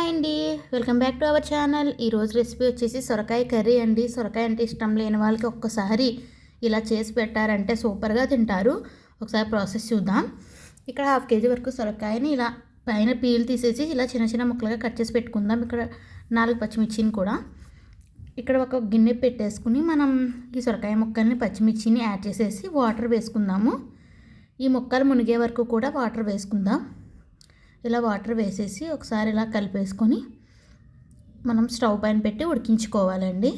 Hi అండి, welcome back to our channel. ఈరోజు recipe వచ్చేసి సొరకాయ కర్రీ అండి. సొరకాయ అంటే ఇష్టం లేని వాళ్ళకి ఒక్కసారి ఇలా చేసి పెట్టారంటే సూపర్గా తింటారు. ఒకసారి ప్రాసెస్ చూద్దాం. ఇక్కడ 1/2 kg వరకు సొరకాయని ఇలా పైన పీల్ తీసేసి ఇలా చిన్న చిన్న ముక్కలుగా కట్ చేసి పెట్టుకుందాం. ఇక్కడ 4 పచ్చిమిర్చిని కూడా ఇక్కడ ఒక గిన్నె పెట్టేసుకుని మనం ఈ సొరకాయ ముక్కల్ని పచ్చిమిర్చిని యాడ్ చేసేసి వాటర్ వేసుకుందాము. ఈ ముక్కలు మునిగే వరకు కూడా వాటర్ వేసుకుందాం. ఇలా వాటర్ వేసేసి ఒకసారి ఇలా కలిపేసుకొని మనం స్టవ్ పైన పెట్టి ఉడికించుకోవాలండి.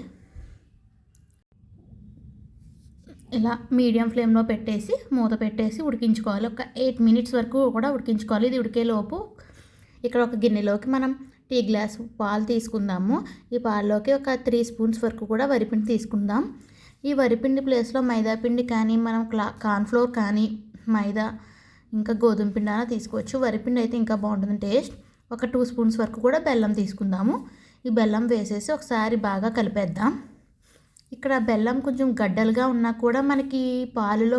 ఇలా మీడియం ఫ్లేమ్లో పెట్టేసి మూత పెట్టేసి ఉడికించుకోవాలి. ఒక 8 minutes వరకు కూడా ఉడికించుకోవాలి. ఇది ఉడికేలోపు ఇక్కడ ఒక గిన్నెలోకి మనం టీ గ్లాస్ పాలు తీసుకుందాము. ఈ పాల్లోకి ఒక 3 spoons వరకు కూడా వరిపిండి తీసుకుందాం. ఈ వరిపిండి ప్లేస్లో మైదా పిండి కానీ మనం కార్న్ఫ్లోర్ కానీ మైదా ఇంకా గోధుమ పిండి అయినా తీసుకోవచ్చు. వరిపిండి అయితే ఇంకా బాగుంటుంది టేస్ట్. ఒక 2 spoons వరకు కూడా బెల్లం తీసుకుందాము. ఈ బెల్లం వేసేసి ఒకసారి బాగా కలిపేద్దాం. ఇక్కడ బెల్లం కొంచెం గడ్డలుగా ఉన్నా కూడా మనకి పాలులో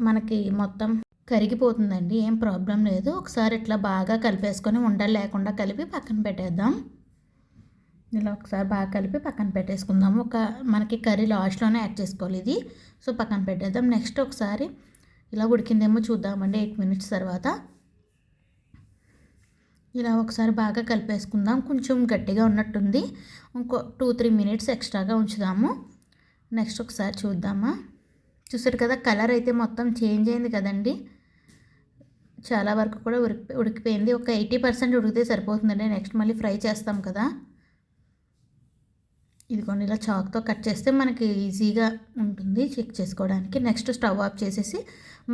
మనకి మొత్తం కరిగిపోతుందండి, ఏం ప్రాబ్లం లేదు. ఒకసారి ఇట్లా బాగా కలిపేసుకొని ఉండలు లేకుండా కలిపి పక్కన పెట్టేద్దాం. ఇలా ఒకసారి బాగా కలిపి పక్కన పెట్టేసుకుందాము. మనకి కర్రీ లాస్ట్లోనే యాడ్ చేసుకోవాలి ఇది. సో పక్కన పెట్టేద్దాం. నెక్స్ట్ ఒకసారి ఇలా ఉడికిందేమో చూద్దామండి. 8 minutes తర్వాత ఇలా ఒకసారి బాగా కలిపేసుకుందాం. కొంచెం గట్టిగా ఉన్నట్టుంది, ఇంకో 2-3 minutes ఎక్స్ట్రాగా ఉంచుదాము. నెక్స్ట్ ఒకసారి చూద్దామా. చూసారు కదా, కలర్ అయితే మొత్తం చేంజ్ అయింది కదండి. చాలా వరకు కూడా ఉడికిపోయింది. ఒక 80% ఉడికితే సరిపోతుందండి. నెక్స్ట్ మళ్ళీ ఫ్రై చేస్తాం కదా. ఇదిగోండి, ఇలా చాక్తో కట్ చేస్తే మనకి ఈజీగా ఉంటుంది చెక్ చేసుకోవడానికి. నెక్స్ట్ స్టవ్ ఆఫ్ చేసేసి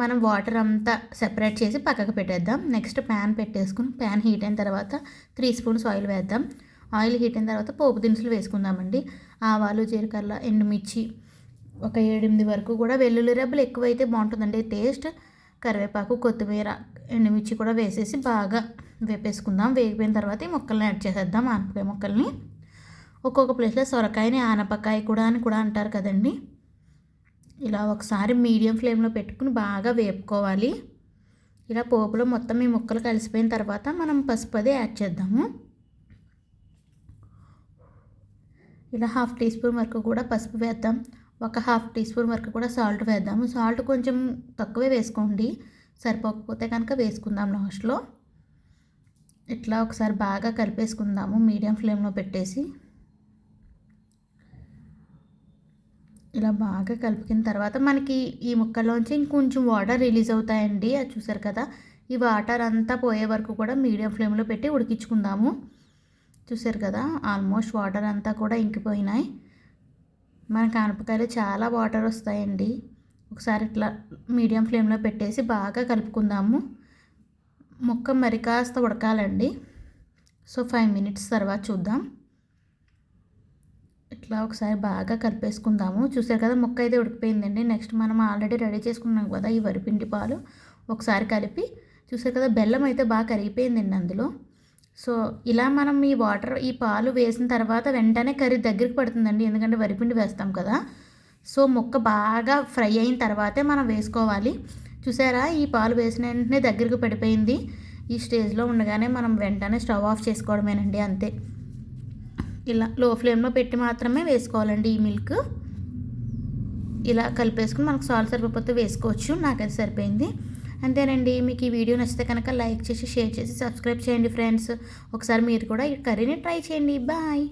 మనం వాటర్ అంతా సెపరేట్ చేసి పక్కకు పెట్టేద్దాం. నెక్స్ట్ ప్యాన్ పెట్టేసుకుని ప్యాన్ హీట్ అయిన తర్వాత 3 spoons ఆయిల్ వేద్దాం. ఆయిల్ హీట్ అయిన తర్వాత పోపు దినుసులు వేసుకుందామండి. ఆవాలు, జీలకర్ర, ఎండుమిర్చి, ఒక 7-8 వరకు కూడా వెల్లుల్లి రెబ్బలు ఎక్కువైతే బాగుంటుందండి టేస్ట్. కరివేపాకు, కొత్తిమీర, ఎండుమిర్చి కూడా వేసేసి బాగా వేపేసుకుందాం. వేగిపోయిన తర్వాత ఈ ముక్కల్ని యాడ్ చేసేద్దాం. ఆనపకాయ ముక్కల్ని ఒక్కొక్క ప్లేస్లో సొరకాయని ఆనపకాయ కూడా అని కూడా అంటారు కదండి. ఇలా ఒకసారి మీడియం ఫ్లేమ్లో పెట్టుకుని బాగా వేపుకోవాలి. ఇలా పోపులో మొత్తం ఈ ముక్కలు కలిసిపోయిన తర్వాత మనం పసుపు అది యాడ్ చేద్దాము. ఇలా 1/2 teaspoon వరకు కూడా పసుపు వేద్దాం. ఒక 1/2 teaspoon వరకు కూడా సాల్ట్ వేద్దాము. సాల్ట్ కొంచెం తక్కువే వేసుకోండి, సరిపోకపోతే కనుక వేసుకుందాం లాస్ట్లో. ఇట్లా ఒకసారి బాగా కలిపేసుకుందాము మీడియం ఫ్లేమ్లో పెట్టేసి. ఇలా బాగా కలిపిన తర్వాత మనకి ఈ ముక్కలోంచి ఇంకొంచెం వాటర్ రిలీజ్ అవుతాయండి. అది చూసారు కదా. ఈ వాటర్ అంతా పోయే వరకు కూడా మీడియం ఫ్లేమ్లో పెట్టి ఉడికించుకుందాము. చూసారు కదా, ఆల్మోస్ట్ వాటర్ అంతా కూడా ఇంకిపోయినాయి. మనకి ఆనపకాయలు చాలా వాటర్ వస్తాయండి. ఒకసారి ఇట్లా మీడియం ఫ్లేమ్లో పెట్టేసి బాగా కలుపుకుందాము. ముక్క మరి కాస్త ఉడకాలండి. సో 5 minutes తర్వాత చూద్దాం. ఇట్లా ఒకసారి బాగా కలిపేసుకుందాము. చూసారు కదా, ముక్క అయితే ఉడికిపోయిందండి. నెక్స్ట్ మనం ఆల్రెడీ రెడీ చేసుకున్నాం కదా ఈ వరిపిండి పాలు ఒకసారి కలిపి. చూసారు కదా, బెల్లం అయితే బాగా కరిగిపోయిందండి అందులో. సో ఇలా మనం ఈ పాలు వేసిన తర్వాత వెంటనే కర్రీ దగ్గరికి పడుతుందండి, ఎందుకంటే వరిపిండి వేస్తాం కదా. సో ముక్క బాగా ఫ్రై అయిన తర్వాతే మనం వేసుకోవాలి. చూసారా, ఈ పాలు వేసిన వెంటనే దగ్గరికి పడిపోయింది. ఈ స్టేజ్లో ఉండగానే మనం వెంటనే స్టవ్ ఆఫ్ చేసుకోవడమేనండి, అంతే. ఇలా లో ఫ్లేమ్లో పెట్టి మాత్రమే వేసుకోవాలండి ఈ మిల్క్. ఇలా కలిపేసుకుని మనకు సాల్ట్ సరిపోతే వేసుకోవచ్చు. నాకైతే సరిపోయింది, అంతేనండి. మీకు ఈ వీడియో నచ్చితే కనుక లైక్ చేసి, షేర్ చేసి, సబ్స్క్రైబ్ చేయండి ఫ్రెండ్స్. ఒకసారి మీరు కూడా ఈ కర్రీని ట్రై చేయండి. బాయ్.